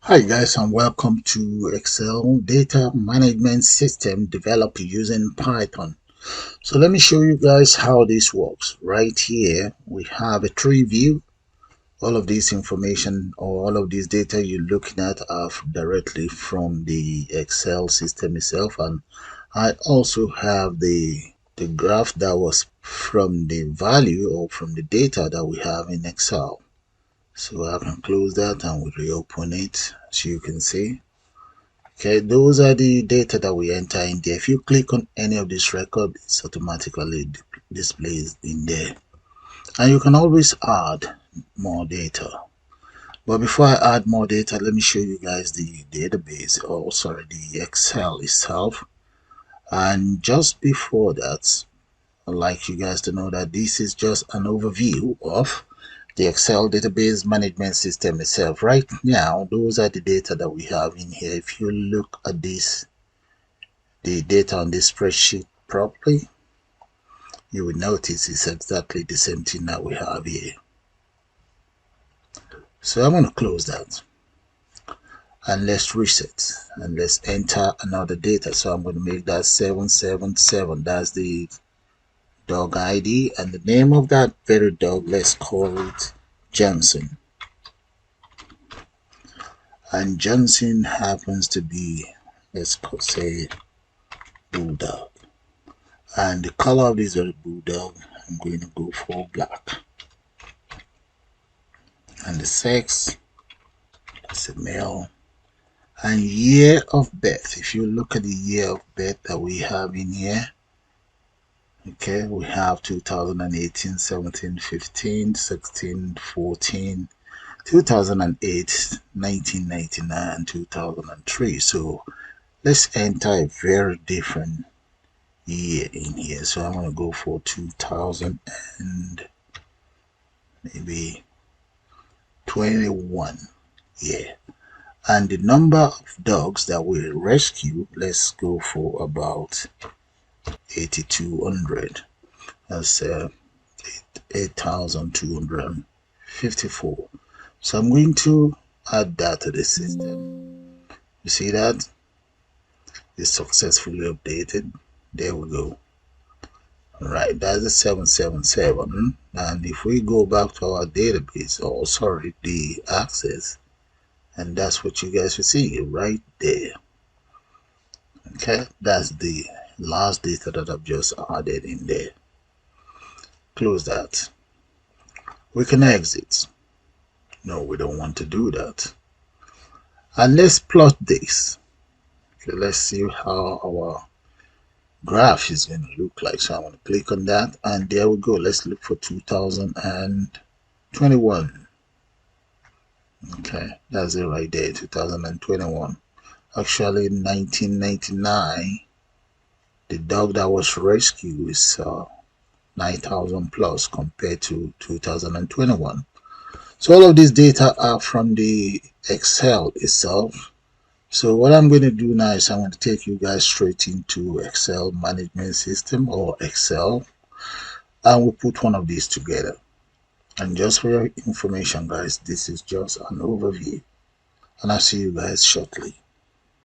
Hi guys, and welcome to Excel data management system developed using Python. So let me show you guys how this works. Right here we have a tree view. All of this information or all of this data you're looking at are directly from the Excel system itself, and I also have the graph that was from the value or from the data that we have in Excel. So I can close that and we reopen it, as you can see. Okay, those are the data that we enter in there. If you click on any of this record, it's automatically displays in there. And you can always add more data. But before I add more data, let me show you guys the database, or sorry, the Excel itself. And just before that, I'd like you guys to know that this is just an overview of the Excel database management system itself. Right now, those are the data that we have in here. If you look at this, the data on this spreadsheet properly, you will notice it's exactly the same thing that we have here. So I'm going to close that and let's reset and let's enter another data. So I'm going to make that 777. That's the dog ID, and the name of that very dog, let's call it Johnson. And Johnson happens to be, let's say, bulldog. And the color of this very bulldog, I'm going to go for black. And the sex, that's a male. And year of birth, if you look at the year of birth that we have in here, okay, we have 2018, 17, 15, 16, 14, 2008, 1999, and 2003. So let's enter a very different year in here. So I'm going to go for 2000 and maybe 21. Yeah. And the number of dogs that we rescue, let's go for about 8200. That's 8254. So I'm going to add that to the system. You see that? It's successfully updated. There we go. Alright, that's the 777. And if we go back to our database, or sorry, the access, and that's what you guys will see right there. Okay, that's the last data that I've just added in there. Close that. We can exit. No, we don't want to do that. And let's plot this. Okay, let's see how our graph is going to look like. So I'm going to click on that, and there we go. Let's look for 2021. Okay, that's it right there, 2021. Actually, 1999, the dog that was rescued is 9,000 plus compared to 2021. So all of these data are from the Excel itself. So what I'm going to do now is I'm going to take you guys straight into Excel management system, or Excel, and we'll put one of these together. And just for your information guys, this is just an overview, and I'll see you guys shortly.